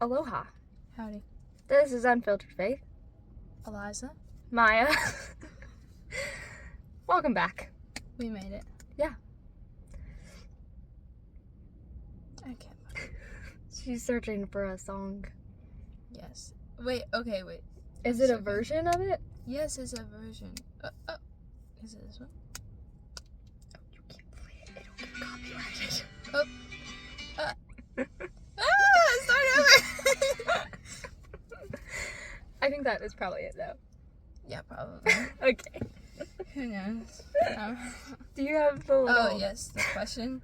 Aloha. Howdy. This is Unfiltered Faith. Eliza. Maya. Welcome back. We made it. Yeah. I can't find it. She's searching for a song. Yes. Wait. Is it a version of it? Yes, it's a version. Is it this one? Oh, you can't play it. It'll get copyrighted. Start over! I think that is probably it, though. Yeah, probably. Okay. Who knows? Do you have the little... Oh, yes, the question.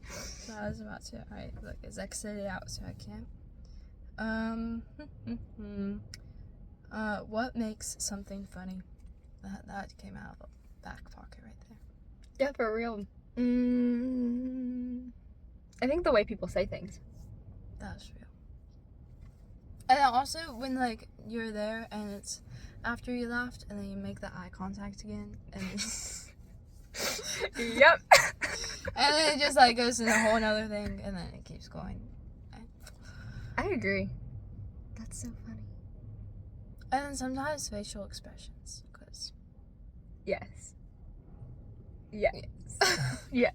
So I was about to... Alright, look, it's exited out so I can't. What makes something funny? That came out of the back pocket right there. Yeah, for real. I think the way people say things. That's real. And also, when, like, you're there and it's after you laughed and then you make the eye contact again and it's... Yep. And then it just, like, goes in a whole nother thing and then it keeps going. I agree. That's so funny. And then sometimes facial expressions, because... Yes. Yes. Yes.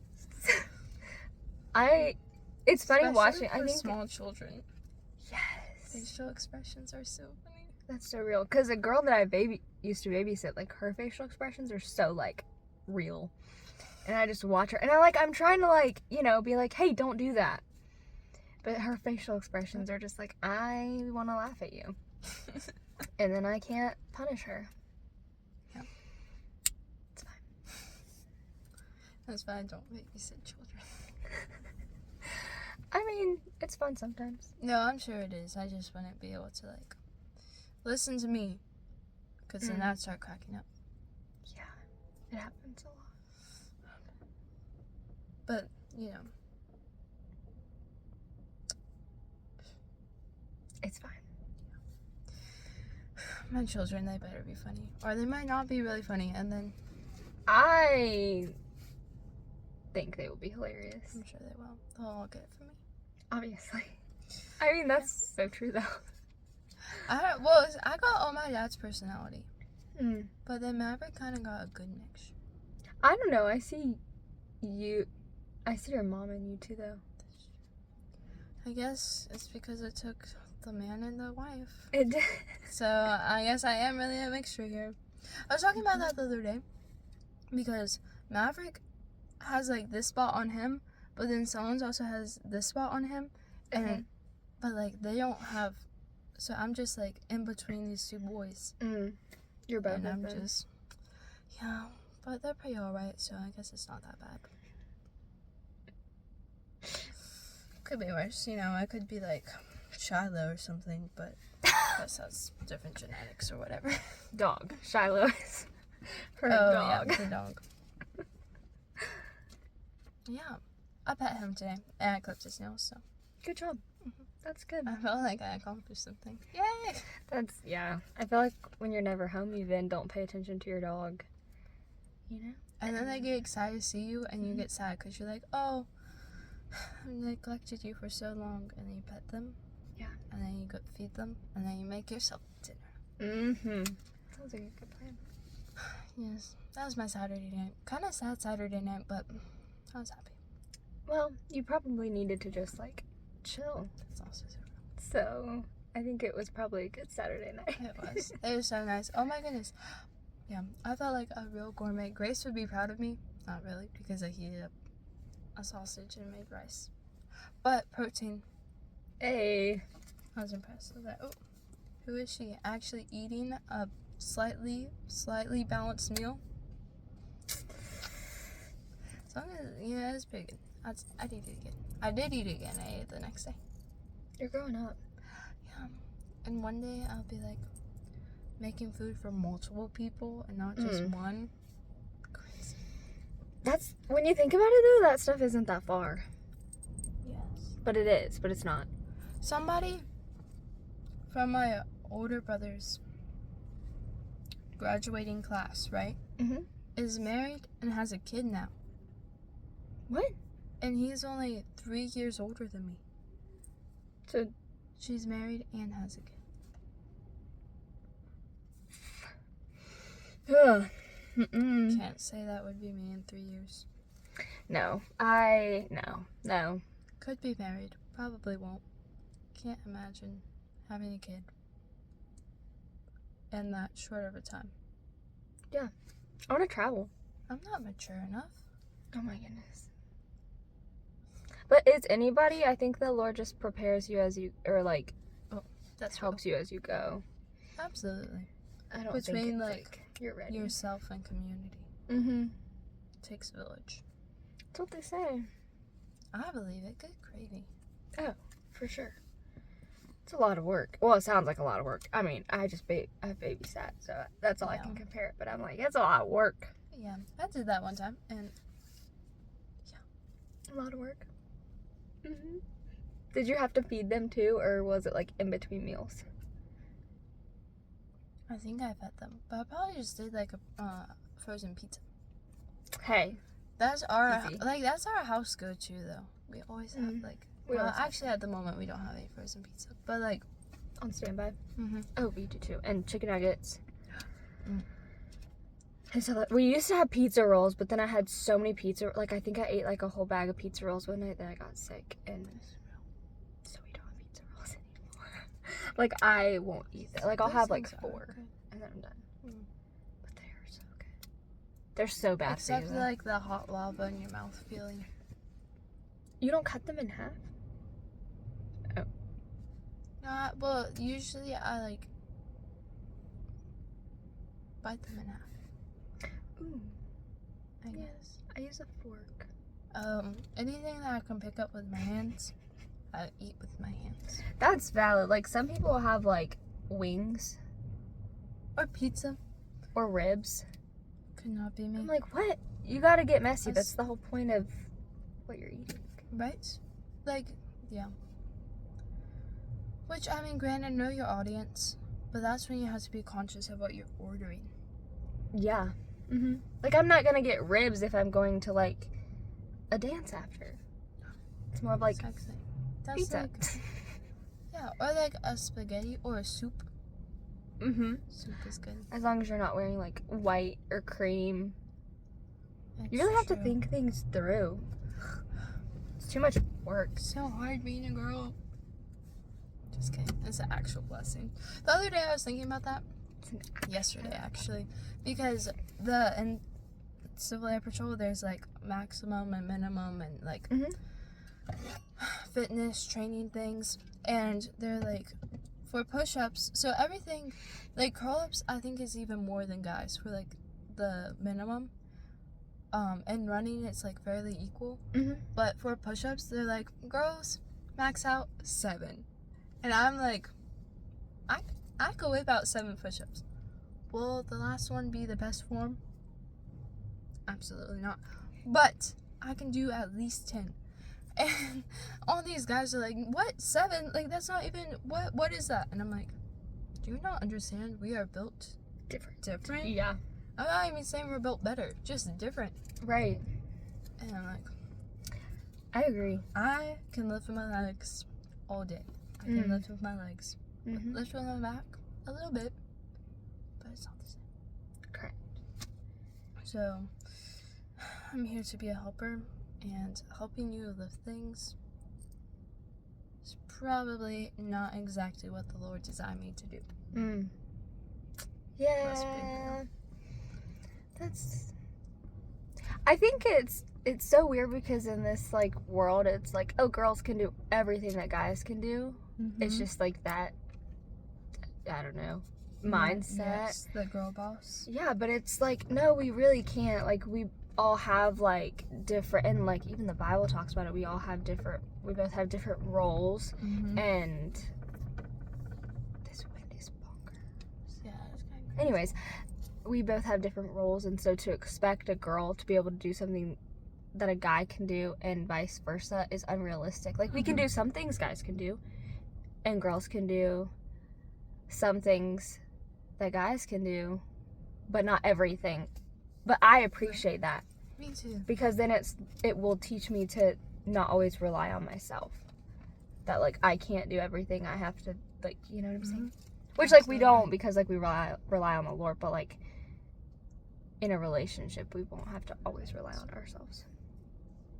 It's funny Especially watching. for I think small children. Yes. Facial expressions are so funny. That's so real. Because a girl that I used to babysit, like, her facial expressions are so, like, real. And I just watch her. And I'm trying to, like, you know, be like, hey, don't do that. But her facial expressions are just like, I want to laugh at you. And then I can't punish her. Yeah. It's fine. That's why I don't babysit children. I mean, it's fun sometimes. No, I'm sure it is. I just wouldn't be able to, like, listen to me. Because then I'd start cracking up. Yeah, it happens a lot. But, you know. It's fine. My children, they better be funny. Or they might not be really funny, and then... I think they will be hilarious. I'm sure they will. They'll all get it from me. Obviously. I mean, that's so true, though. I got all my dad's personality. But then Maverick kind of got a good mixture. I don't know. I see your mom in you, too, though. I guess it's because it took the man and the wife. It did. So I guess I am really a mixture here. I was talking about that the other day. Because Maverick has, like, this spot on him. But then Solange also has this spot on him. And but, like, they don't have... So I'm just, like, in between these two boys. You're both and of I'm them. just... Yeah, but they're pretty alright, so I guess it's not that bad. Could be worse, you know, I could be, like, Shiloh or something, but that has different genetics or whatever. Dog. Shiloh is her Yeah, dog. the dog. Yeah, I pet him today, and I clipped his nails, so... Good job. That's good. I felt like I accomplished something. Yay! Yeah. I feel like when you're never home, you then don't pay attention to your dog. You know? And then they get excited to see you, and you get sad, because you're like, oh... I neglected you for so long, and then you pet them. Yeah. And then you go feed them, and then you make yourself dinner. Sounds like a good plan. Yes, that was my Saturday night. Kind of sad Saturday night, but I was happy. Well, you probably needed to just, like, chill. That's also so real. So, I think it was probably a good Saturday night. It was. It was so nice. Oh my goodness. Yeah, I felt like a real gourmet. Grace would be proud of me. Not really, because I heated up a sausage and made rice. But protein. Hey. I was impressed with that. Oh, who is she? Actually eating a slightly balanced meal. As long as, yeah, it's pretty good. I'd eat it again. I did eat it again. I ate it the next day. You're growing up. Yeah. And one day I'll be like making food for multiple people and not just one. Crazy. That's, when you think about it though, that stuff isn't that far. Yes. But it is, but it's not. Somebody from my older brother's graduating class, right? Is married and has a kid now. What? And he's only 3 years older than me. So She's married and has a kid. Ugh. Mm-mm. Can't say that would be me in 3 years. No. No. Could be married. Probably won't. Can't imagine having a kid in that short of a time. I want to travel. I'm not mature enough. Oh my goodness. But it's anybody, I think the Lord just prepares you as you, or like, That's helps you as you go. Absolutely. I don't Between, think it's like, you're ready. Yourself and community. Mm-hmm. Takes a village. That's what they say. I believe it. Good gravy. For sure. It's a lot of work. Well, it sounds like a lot of work. I mean, I babysat, so that's all I can compare it. But I'm like, it's a lot of work. Yeah, I did that one time, and A lot of work. Mm-hmm. Did you have to feed them too, or was it like in between meals? I think I fed them. But I probably just did like a frozen pizza. Hey. That's our Easy. that's our house go-to though. We always have like. We Well, always have actually, at the moment we don't have any frozen pizza, but like. On standby. Mm-hmm. Oh, we do too. And chicken nuggets. Mm. And so we used to have pizza rolls, but then I had so many pizza. Like I think I ate like a whole bag of pizza rolls one night that I got sick, and so we don't have pizza rolls anymore. Like I won't eat that. Like I'll have like 4, and then I'm done. Mm. But they are so good. They're so bad. Except for you, like the hot lava in your mouth feeling. you don't cut them in half. Well, usually I like bite them in half. Ooh. I guess. I use a fork. Anything that I can pick up with my hands, I eat with my hands. That's valid. Like some people have like wings Or pizza. or ribs. Could not be me. I'm like, what? You gotta get messy. That's- That's the whole point of what you're eating. Right? Like, yeah. Which, I mean, granted, know your audience, but that's when you have to be conscious of what you're ordering. Yeah. Mm-hmm. Like I'm not gonna get ribs if I'm going to like a dance after. It's more of like Exactly. That's pizza. like, yeah, or like a spaghetti or a soup. Mm-hmm. Soup is good. As long as you're not wearing like white or cream. It's You really have to true. think things through. It's too much work. So hard being a girl. Just kidding. It's an actual blessing. The other day I was thinking about that. Yesterday actually, because in Civil Air Patrol there's like maximum and minimum and like Mhm. fitness training things, and they're like for push-ups. So everything like curl-ups I think is even more than guys for like the minimum. And running it's like fairly equal. Mhm. But for push-ups they're like girls max out 7, and I'm like I could whip out 7 push-ups. Will the last one be the best form? Absolutely not. But I can do at least 10. And all these guys are like, what? 7? Like, that's not even, what is that? And I'm like, do you not understand? We are built different? Yeah. I'm not even saying we're built better, just different. Right. And I'm like, I agree. I can lift with my legs all day. I can lift with my legs. Mm-hmm. Lift with my back a little bit, but it's not the same. Correct. So, I'm here to be a helper, and helping you lift things is probably not exactly what the Lord designed me to do. Mm. Must be, Yeah. That's. I think it's so weird because in this like world, it's like, oh, girls can do everything that guys can do. It's just like that. I don't know, mindset. Yes, the girl boss. Yeah, but it's like, no, we really can't. Like, we all have like different, and like even the Bible talks about it. We both have different roles, and this wind is bonkers. Yeah, it's kind of. Anyways, we both have different roles, and so to expect a girl to be able to do something that a guy can do and vice versa is unrealistic. Like, we can do some things guys can do, and girls can do some things that guys can do, but not everything. But I appreciate that Me too. because then it will teach me to not always rely on myself. that like I can't do everything. I have to, like, you know what I'm saying? Mm-hmm. Which like we don't, because like we rely on the Lord, but like in a relationship we won't have to always rely on ourselves.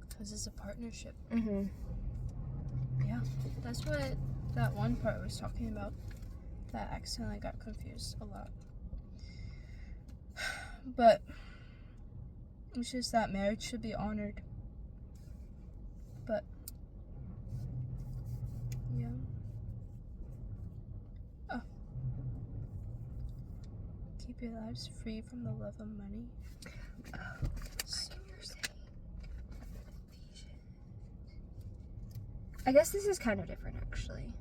Because it's a partnership. Mm-hmm. Yeah, that's what that one part was talking about. That I accidentally got confused a lot. But it's just that marriage should be honored. But yeah. Oh. Keep your lives free from the love of money. I guess this is kind of different, actually.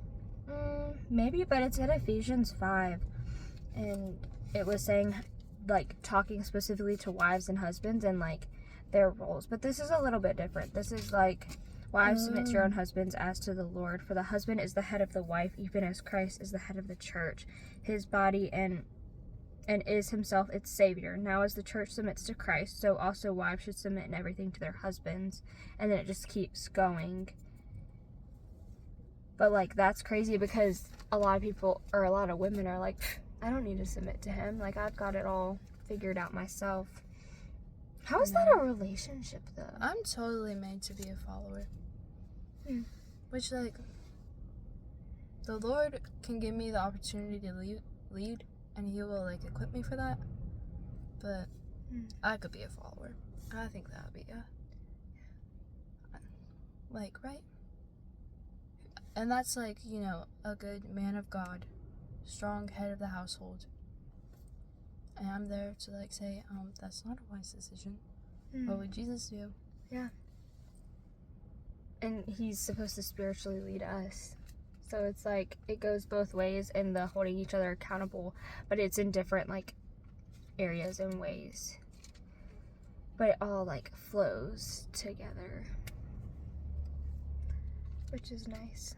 Maybe, but it's in Ephesians 5, and it was saying, like, talking specifically to wives and husbands and, like, their roles. But this is a little bit different. This is, like, wives, submit to your own husbands as to the Lord. For the husband is the head of the wife, even as Christ is the head of the church, his body, and is himself its Savior. Now as the church submits to Christ, so also wives should submit in everything to their husbands. And then it just keeps going. But, like, that's crazy because a lot of people, or a lot of women are like, I don't need to submit to him. Like, I've got it all figured out myself. How is that a relationship, though? I'm totally made to be a follower. Which, like, the Lord can give me the opportunity to lead, and he will, like, equip me for that. But I could be a follower. I think that would be like, right? And that's, like, you know, a good man of God, strong head of the household. And I'm there to, like, say, that's not a wise decision. What would Jesus do? Yeah. And he's supposed to spiritually lead us. So it's like, it goes both ways in the holding each other accountable, but it's in different, like, areas and ways. But it all, like, flows together. Which is nice.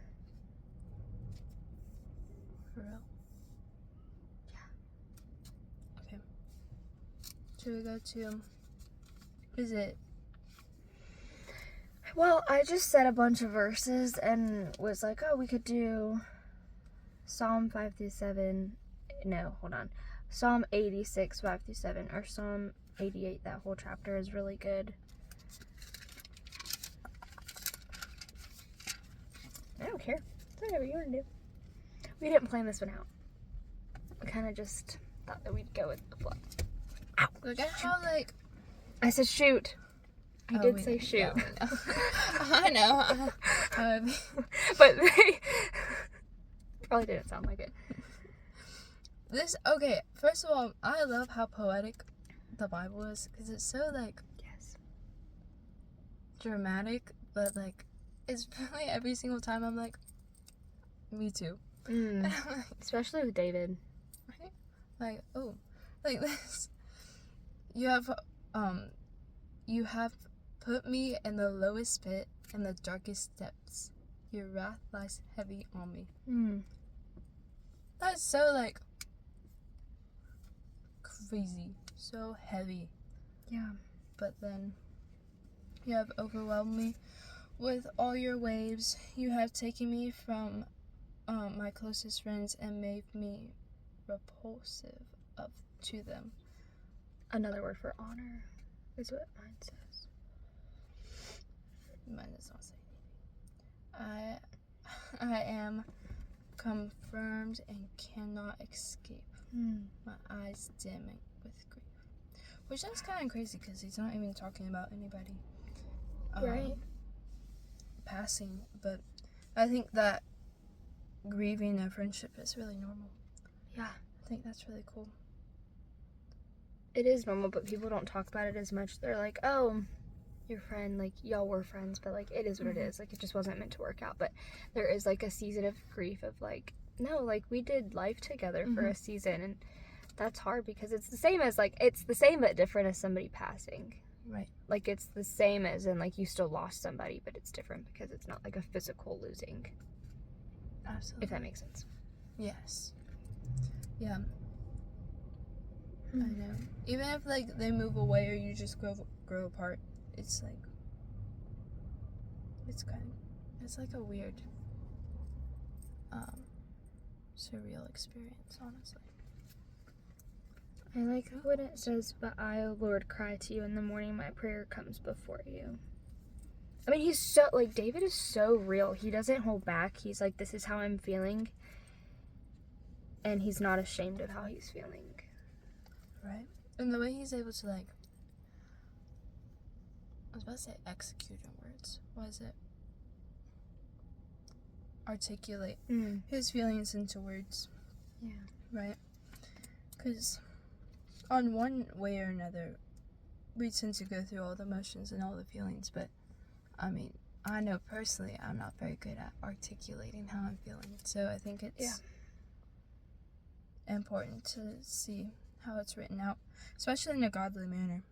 For real? Yeah. Okay. Should we go to, is it? Well, I just said a bunch of verses and was like, oh, we could do Psalm 5-7. No, hold on. Psalm 86, 5-7, or Psalm 88. That whole chapter is really good. I don't care. It's whatever you want to do. We didn't plan this one out. We kind of just thought that we'd go with the flow. Ow. Look at how, like... I said shoot. I did say shoot. Yeah, I know. But they probably didn't sound like it. Okay, first of all, I love how poetic the Bible is, because it's so, like... Yes. Dramatic, but, like, it's really every single time I'm like, me too. Especially with David. Right? Like, oh, like this. You have put me in the lowest pit, in the darkest depths. Your wrath lies heavy on me. That's so, like, crazy. So heavy. Yeah. But then, you have overwhelmed me with all your waves. You have taken me from my closest friends and made me repulsive to them. Another word for honor is what mine says. Mine does not say anything. I am confirmed and cannot escape. My eyes dimming with grief. Which is kind of crazy because he's not even talking about anybody. Right. Passing, but I think that grieving a friendship is really normal. Yeah. I think that's really cool. It is normal, but people don't talk about it as much. They're like, oh, your friend, like, y'all were friends, but, like, it is what it is. Like, it just wasn't meant to work out. But there is, like, a season of grief of, like, no, like, we did life together for a season, and that's hard because it's the same as, like, it's the same but different as somebody passing. Right. Like, it's the same as in, like, you still lost somebody, but it's different because it's not, like, a physical losing. Absolutely. If that makes sense. Yes. Yeah. I know. Even if, like, they move away or you just grow apart, it's like, it's like a weird surreal experience, honestly. I like when it says, "But I, O Lord, cry to you in the morning. My prayer comes before you." I mean, he's so, like, David is so real. He doesn't hold back. He's like, this is how I'm feeling. And he's not ashamed of how he's feeling. Right? And the way he's able to, like, I was about to say execute in words. What is it? Articulate his feelings into words. Yeah. Right? Because on one way or another, we tend to go through all the emotions and all the feelings, but I mean, I know personally I'm not very good at articulating how I'm feeling, so I think it's important to see how it's written out, especially in a godly manner,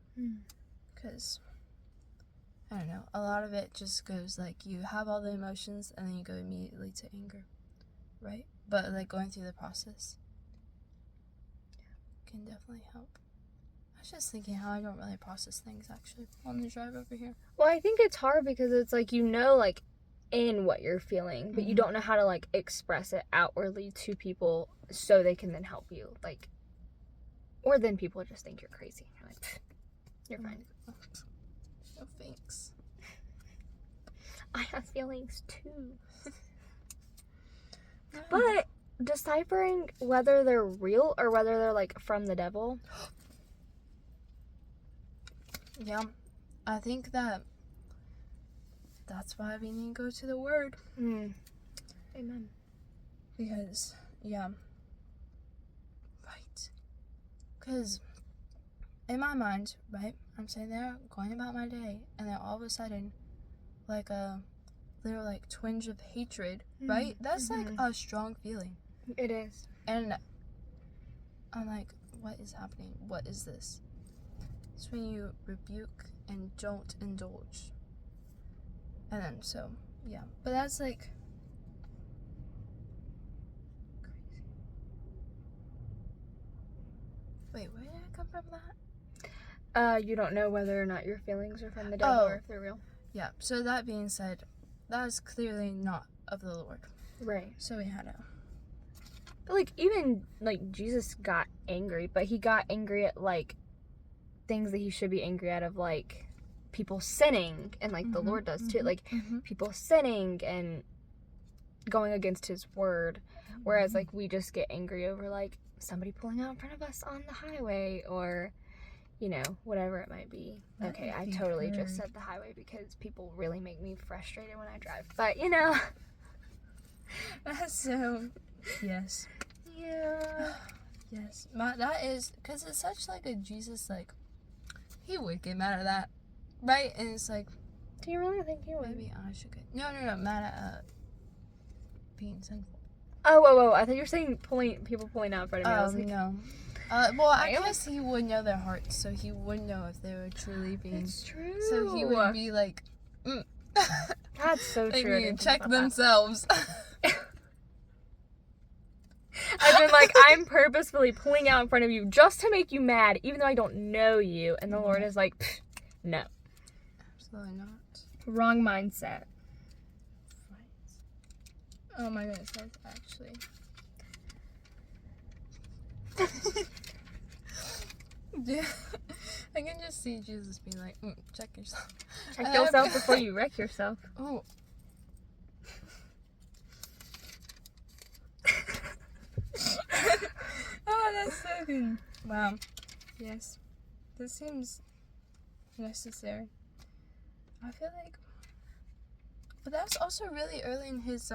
because I don't know, a lot of it just goes like you have all the emotions and then you go immediately to anger, right? But like going through the process can definitely help. I was just thinking how I don't really process things actually on the drive over here. Well, I think it's hard because it's like, you know, like, in what you're feeling, but you don't know how to, like, express it outwardly to people so they can then help you. Like, or then people just think you're crazy. You're like, "Pfft, you're fine." No thanks. I have feelings too. But deciphering whether they're real or whether they're, like, from the devil. Yeah, I think that's why we need to go to the Word. Amen. Because, yeah. Right. Because in my mind, right, I'm sitting there going about my day, and then all of a sudden, like a little, like, twinge of hatred, right? That's, like, a strong feeling. It is. And I'm like, what is happening? What is this? It's when you rebuke and don't indulge. And then, so, yeah. But that's, like, crazy. Wait, where did I come from that? You don't know whether or not your feelings are from the devil or if they're real. Yeah, so that being said, that is clearly not of the Lord. Right. So we had to. But, like, even, like, Jesus got angry, but he got angry at, like, things that he should be angry at, of, like, people sinning, and, like, the Lord does too, like, people sinning and going against his word, whereas, like, we just get angry over, like, somebody pulling out in front of us on the highway, or, you know, whatever it might be. Okay, I totally just said the highway because people really make me frustrated when I drive, but, you know. So, yes. Yeah. Yes. That is, because it's such, like, a Jesus, like, he would get mad at that, right? And it's like, do you really think he would? Maybe I should get, no, mad at, being sinful. Oh, I thought you were saying people pulling out in front of me. I was like, no. Well, I guess he would know their hearts, so he would know if they were truly being. It's true. So he would be like, That's so they true. need to check themselves. I've been like, I'm purposefully pulling out in front of you just to make you mad, even though I don't know you. And the Lord is like, no. Absolutely not. Wrong mindset. Right. Oh my goodness, that's actually. Yeah, I can just see Jesus being like, check yourself. Check yourself before you wreck yourself. Oh. Oh, that's so good. Wow. Yes. This seems necessary. I feel like, but that was also really early in his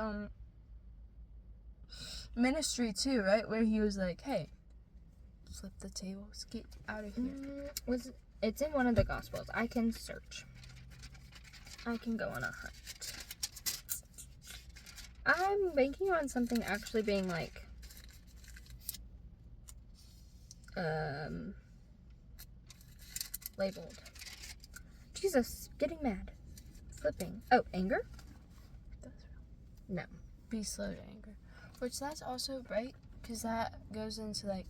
ministry too, right? Where he was like, hey, flip the tables, get out of here. It's in one of the Gospels. I can search. I can go on a hunt. I'm banking on something actually being like labeled. Jesus, getting mad. Flipping. Oh, anger? No. Be slow to anger. Which that's also right, because that goes into like,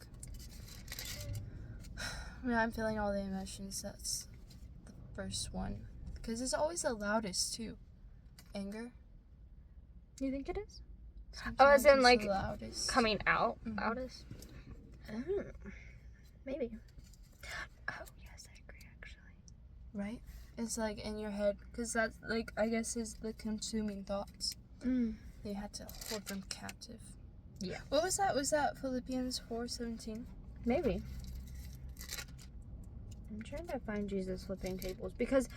when I'm feeling all the emotions, that's the first one. Because it's always the loudest too. Anger. You think it is? Oh, as in, Sometimes like, it's the loudest. coming out Mhm. loudest? Oh, maybe. Oh, yes, I agree, actually. Right? It's like in your head, because that's like, I guess, is the consuming thoughts. You had to hold them captive. Yeah. What was that? Was that Philippians 4:17? Maybe. I'm trying to find Jesus flipping tables because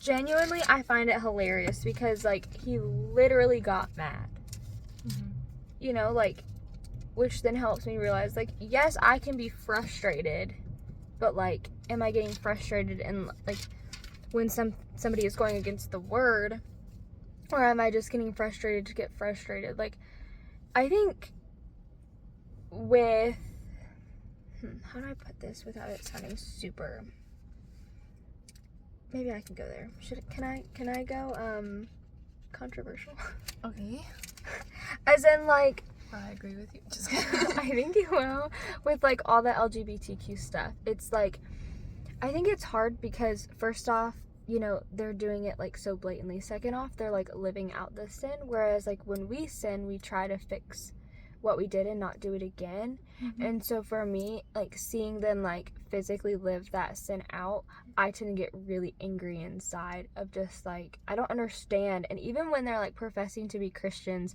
genuinely I find it hilarious because, like, he literally got mad. Mm-hmm. You know, like, which then helps me realize, like, yes, I can be frustrated, but, like, am I getting frustrated and, like, when somebody is going against the word, or am I just getting frustrated to get frustrated? Like, I think with how do I put this without it sounding super? Maybe I can go there. Can I go controversial? Okay. As in, like, I agree with you. Just kidding. I think you will, with, like, all the LGBTQ stuff. It's like, I think it's hard because first off, you know, they're doing it, like, so blatantly. Second off, they're, like, living out the sin, whereas, like, when we sin, we try to fix what we did and not do it again. Mm-hmm. And so for me, like, seeing them, like, physically live that sin out, I tend to get really angry inside of just, like, I don't understand. And even when they're, like, professing to be Christians,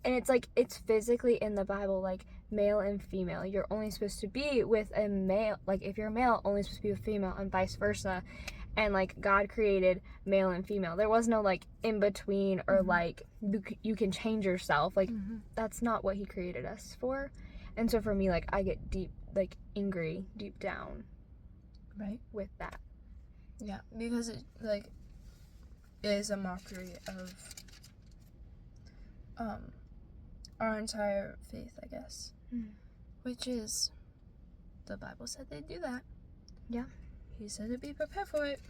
and it's like, it's physically in the Bible, like, male and female. You're only supposed to be with a male, like, if you're a male, only supposed to be with female, and vice versa. And, like, God created male and female. There was no, like, in between or, like, you can change yourself. Like, that's not what he created us for. And so for me, like, I get deep, like, angry deep down. Right. With that. Yeah, because it, like, is a mockery of our entire faith, I guess. Which is, the Bible said they'd do that. Yeah. He said to be prepared for it.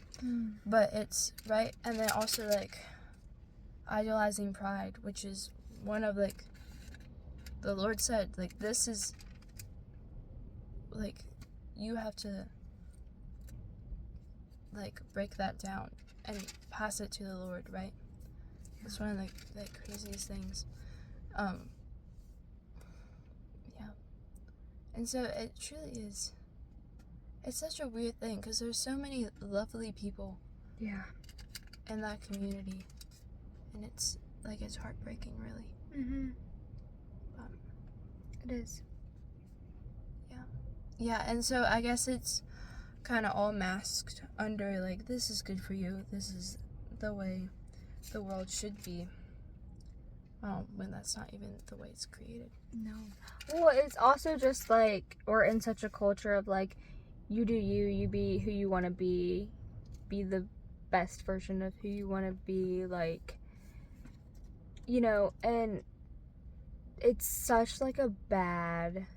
But it's, right? And then also, like, idolizing pride, which is one of, like, the Lord said, like, this is, like, you have to, like, break that down and pass it to the Lord, right? It's one of, like, the craziest things. Yeah. And so it truly is, it's such a weird thing, because there's so many lovely people in that community, and it's, like, it's heartbreaking, really. It is. Yeah, and so I guess it's kind of all masked under, like, this is good for you, this is the way the world should be, when that's not even the way it's created. No. Well, it's also just, like, we're in such a culture of, like, you do you be who you want to be the best version of who you want to be, like, you know, and it's such, like, a bad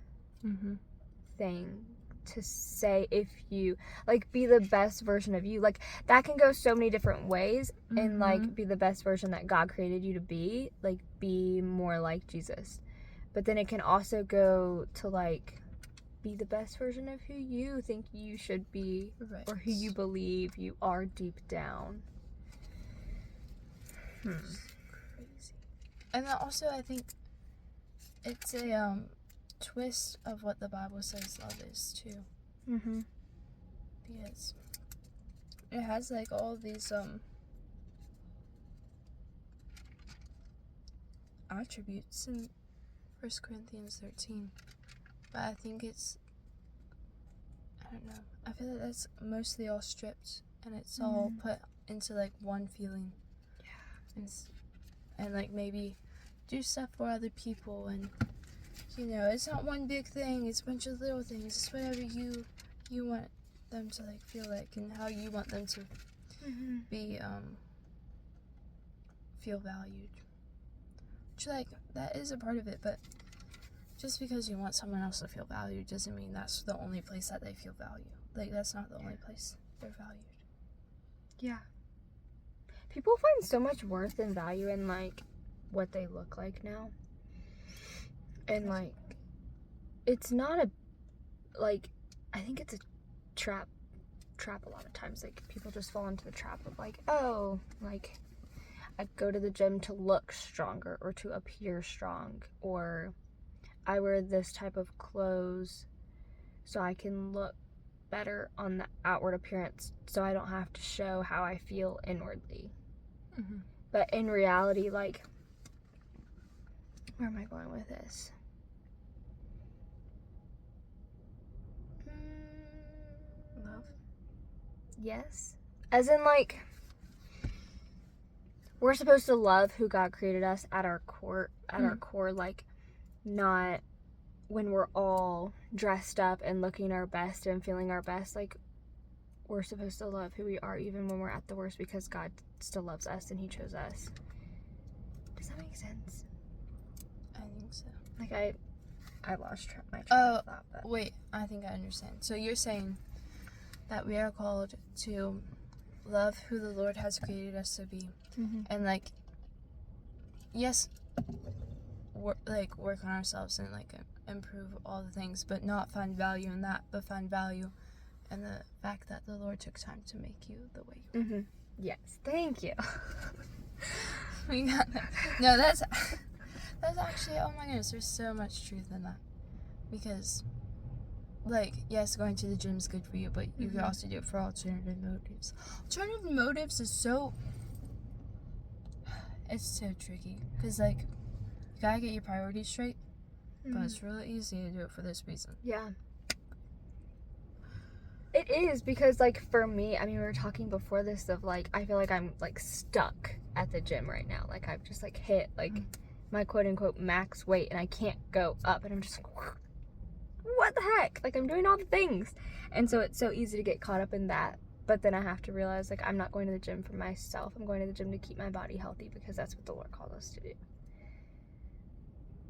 thing to say. If you, like, be the best version of you, like, that can go so many different ways, and, like, be the best version that God created you to be, like, be more like Jesus. But then it can also go to, like, be the best version of who you think you should be, Right. or who you believe you are deep down. Crazy. And then also, I think it's a twist of what the Bible says love is too. Because it has, like, all these attributes in 1 Corinthians 13. But I think it's, I don't know, I feel like that's mostly all stripped, and it's all put into, like, one feeling. And like, maybe do stuff for other people, and, you know, it's not one big thing, it's a bunch of little things. It's whatever you want them to, like, feel like, and how you want them to be feel valued. Which, like, that is a part of it, but just because you want someone else to feel valued doesn't mean that's the only place that they feel valued. Like, that's not the only place they're valued. Yeah. People find so much worth and value in, like, what they look like now. And, like, it's not a, like, I think it's a trap a lot of times. Like, people just fall into the trap of, like, oh, like, I go to the gym to look stronger or to appear strong, or I wear this type of clothes so I can look better on the outward appearance so I don't have to show how I feel inwardly. Mm-hmm. But in reality, like, where am I going with this? Love. Yes. As in, like, we're supposed to love who God created us at our core, like, not when we're all dressed up and looking our best and feeling our best. Like, we're supposed to love who we are even when we're at the worst, because God still loves us and he chose us. Does that make sense? I think so. Like, I lost my train of thought. But Wait, I think I understand. So you're saying that we are called to love who the Lord has created us to be. mm-hmm. And, like, yes, work on ourselves and, like, improve all the things, but not find value in that, but find value in the fact that the Lord took time to make you the way you are. Mm-hmm. Yes, thank you. We got that. No, that's actually, oh my goodness, there's so much truth in that. Because, like, yes, going to the gym is good for you, but you mm-hmm. could also do it for alternative motives. Alternative motives is so, it's so tricky. Because, like, you gotta get your priorities straight, but it's really easy to do it for this reason. Yeah. It is, because, like, for me, I mean, we were talking before this of, like, I feel like I'm, like, stuck at the gym right now. Like, I've just, like, hit, like, my quote-unquote max weight, and I can't go up, and I'm just like, what the heck? Like, I'm doing all the things. And so it's so easy to get caught up in that, but then I have to realize, like, I'm not going to the gym for myself. I'm going to the gym to keep my body healthy, because that's what the Lord called us to do.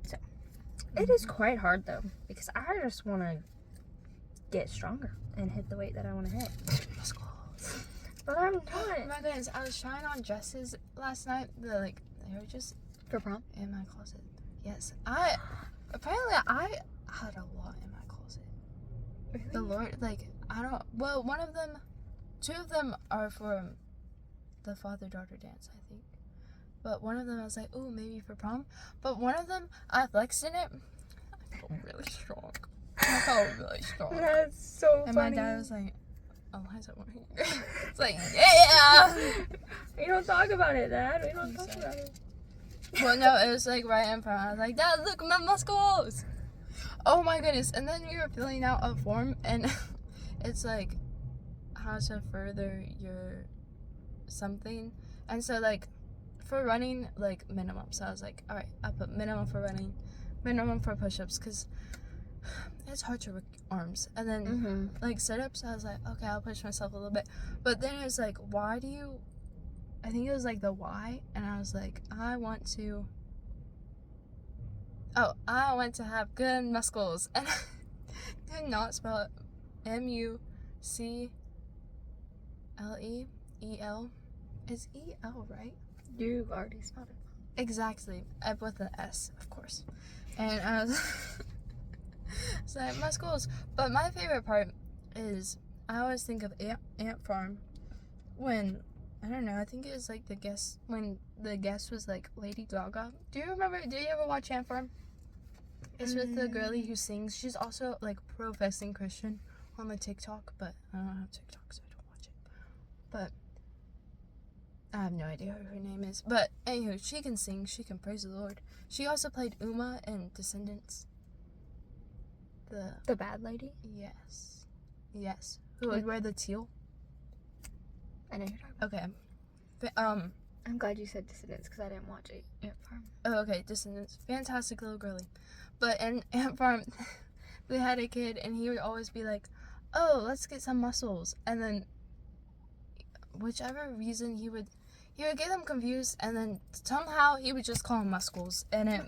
So, it is quite hard, though, because I just want to get stronger and hit the weight that I want to hit. But I'm not. Oh my goodness, I was trying on dresses last night. They were just For prom? in my closet. Yes. I had a lot in my closet. Really? The Lord, two of them are for the father-daughter dance, I think. But one of them I was like, ooh, maybe for prom. But one of them, I flexed in it. I felt really strong. That's so And funny. my dad was like, Eliza, what are you doing? It's like, yeah! We don't talk about it, Dad. We don't talk about it. Well, no, it was like right in front. I was like, Dad, look, my muscles! Oh my goodness. And then we were filling out a form, and it's like, how to further your something. And so, like, for running, like, minimum. So I was like, alright, I put minimum for running, minimum for push-ups, because it's hard to work arms. And then, like, sit-ups, I was like, okay, I'll push myself a little bit. But then it was like, I think it was like the why, and I was like, I want to have good muscles. And I did not spell it M-U-C-L-E-E-L. It's E-L, right? You already spelled it. Exactly. With the S, of course. And I was so muscles. But my favorite part is, I always think of Ant Farm when, I don't know, I think it was like when the guest was like Lady Gaga. Do you ever watch Ant Farm? It's with the girlie who sings. She's also like professing Christian on the TikTok, but I don't have TikTok, so I don't watch it. But I have no idea who her name is. But anywho, she can sing, she can praise the Lord. She also played Uma in Descendants. The bad lady? Yes. Who would wear the teal? I know you're talking about. Okay. I'm glad you said Descendants, because I didn't watch Ant Farm. Oh, okay, Descendants. Fantastic little girly. But in Ant Farm, they had a kid, and he would always be like, oh, let's get some muscles. And then, whichever reason, he would get them confused, and then somehow he would just call them muscles. And it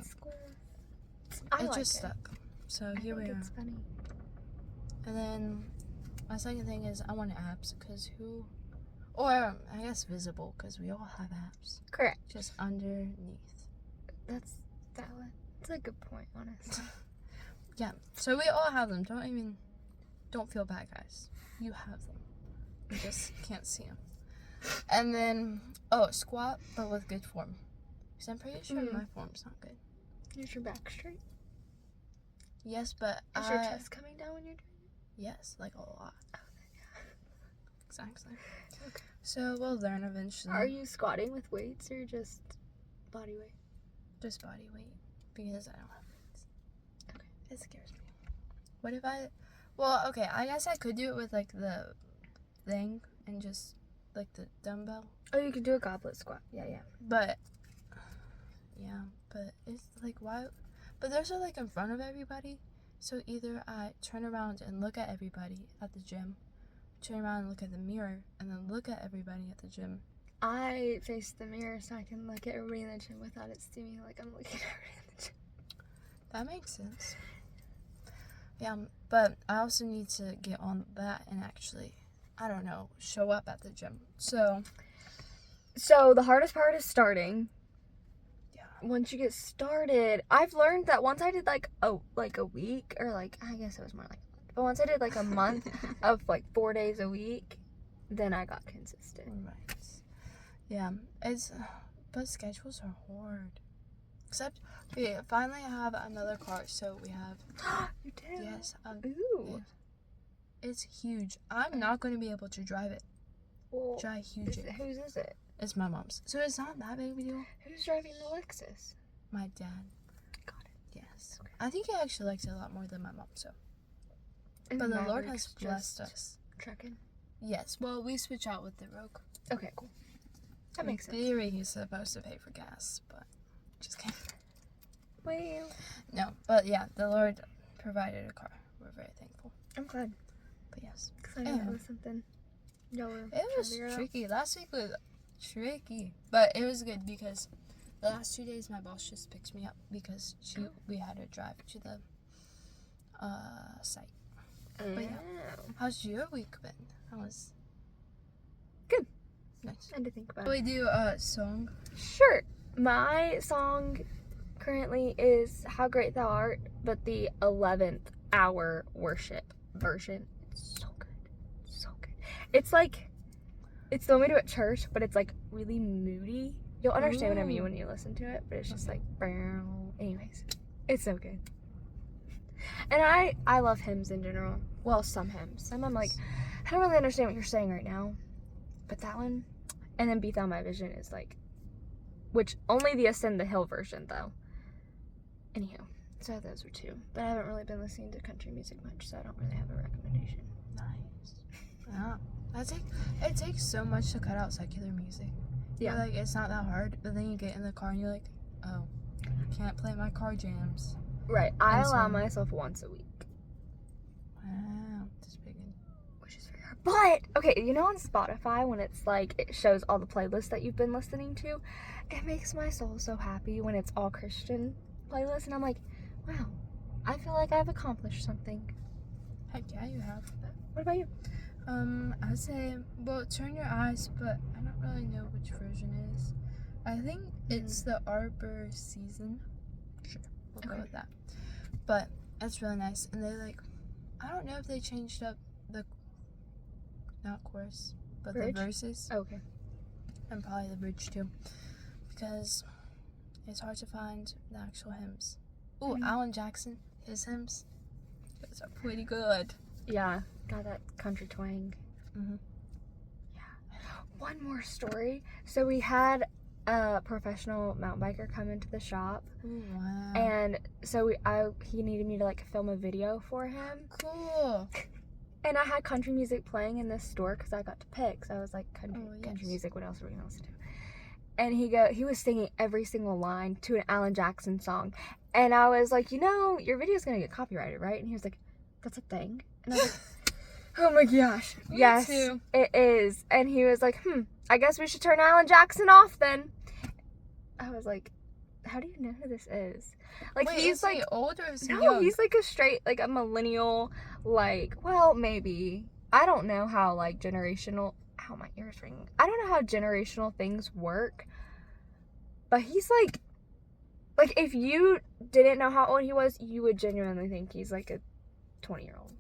just stuck. So here we are. It's funny. And then, my second thing is, I want abs, because or I guess visible, because we all have abs. Correct. Just underneath. That's valid. That's a good point, honestly. Yeah. So we all have them. Don't feel bad, guys. You have them. You just can't see them. And then, squat, but with good form. Because I'm pretty sure my form's not good. Is your back straight? Yes, but Is your chest coming down when you're doing it? Yes, like a lot. Oh, yeah. Exactly. Okay. So we'll learn eventually. Are you squatting with weights or just body weight? Just body weight. Because I don't have weights. Okay. It scares me. What if I... Well, okay, I guess I could do it with, like, the thing and just, like, the dumbbell. Oh, you could do a goblet squat. Yeah. But, yeah, but it's, like, why... But those are, like, in front of everybody. So either I turn around and look at everybody at the gym, turn around and look at the mirror, and then look at everybody at the gym. I face the mirror so I can look at everybody in the gym without it seeming like I'm looking at everybody in the gym. That makes sense. Yeah, but I also need to get on that and actually, I don't know, show up at the gym. So the hardest part is starting. Yeah. Once you get started, I've learned that once I did like a week, or like, I guess it was more like, but once I did like a month of like 4 days a week, then I got consistent. Right. Yeah, but schedules are hard. Except, we finally have another car, so we have... You do? Yes. Ooh. It's huge. I'm not going to be able to drive it. Well, Whose is it? It's my mom's. So it's not that big of a deal. Who's driving the Lexus? My dad. Got it. Yes. Okay. I think he actually likes it a lot more than my mom, so. And but the Lord Maverick's has blessed us. Trucking? Yes. Well, we switch out with the Rogue. Okay, cool. That makes sense. In theory, he's supposed to pay for gas, but just kidding. Well. No, but yeah, the Lord provided a car. We're very thankful. I'm glad. But yes. Excited that was something y'all were It was tricky. Last week was tricky. But it was good because the last 2 days my boss just picked me up because we had to drive to the site. But yeah. How's your week been? How was good. Nice. And to think about. Will we do a song? Sure. My song currently is How Great Thou Art, but the 11th hour worship version. It's so good. So good. It's like, it's the one we do at church, but it's like really moody. You'll understand what I mean when you listen to it, but it's just like, anyways, it's so good. And I love hymns in general. Well, some hymns. Some I'm like, I don't really understand what you're saying right now. But that one, and then Be Thou My Vision is like, which only the Ascend the Hill version though. Anyhow, so those were two. But I haven't really been listening to country music much, so I don't really have a recommendation. Nice. Yeah. It takes so much to cut out secular music. Yeah. You're like, it's not that hard, but then you get in the car and you're like, oh, I can't play my car jams. Right. I allow myself once a week. Wow. That's pretty good. Which is very hard. But, okay, you know on Spotify when it's like, it shows all the playlists that you've been listening to? It makes my soul so happy when it's all Christian playlists. And I'm like, wow, I feel like I've accomplished something. Heck yeah, you have. What about you? I would say, well, Turn Your Eyes, but I don't really know which version it is. I think it's the Arbor Season. Sure, we'll go with that. But it's really nice. And they like, I don't know if they changed up the, not chorus, but Bridge? the verses. Okay. And probably the bridge too. Because it's hard to find the actual hymns. Ooh, Alan Jackson, his hymns. Those are pretty good. Yeah, got that country twang. Mm-hmm. Yeah. One more story. So we had a professional mountain biker come into the shop. Ooh, wow. And so he needed me to like film a video for him. Cool. And I had country music playing in this store because I got to pick. So I was like, country music, what else are we going to listen to? And he was singing every single line to an Alan Jackson song. And I was like, your video's going to get copyrighted, right? And he was like, that's a thing? And I was like, oh my gosh. Yes, too. It is. And he was like, I guess we should turn Alan Jackson off then. I was like, how do you know who this is? Like, wait, he's like, he old or is he no, young? he's like a straight, like a millennial, like, well, maybe. I don't know how like generational, ow, my ear's ringing. I don't know how generational things work, but he's like if you didn't know how old he was, you would genuinely think he's like a 20-year-old.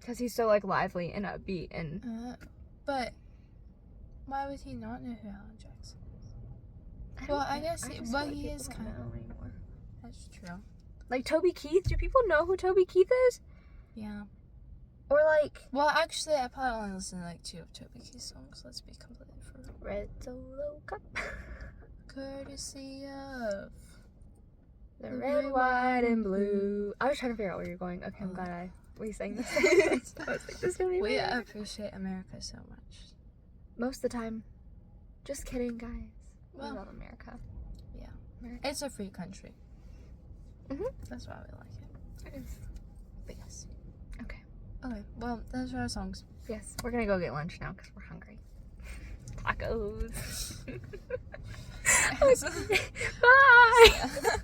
Because he's so like lively and upbeat and... But Why would he not know who Alan Jackson is? I Well, don't I know. guess just he- feel but like he people is don't kind of- know anymore. That's true. Like Toby Keith. Do people know who Toby Keith is? Yeah. Or like Well, actually, I probably only listen to like 2 of Toby Keith's songs. Let's be completely for real. Red Solo Cup. Courtesy of The The red, red, white, and blue. I was trying to figure out where you're going. Okay, I'm glad we sang this. I was like, this is gonna be we weird. appreciate America so much. Most of the time. Just kidding, guys. Well, We love America. yeah. America. It's a free country. Mhm. That's why we like it. It is. But yes. Okay. Okay, well, those are our songs. Yes, we're gonna go get lunch now because we're hungry. Tacos. Bye.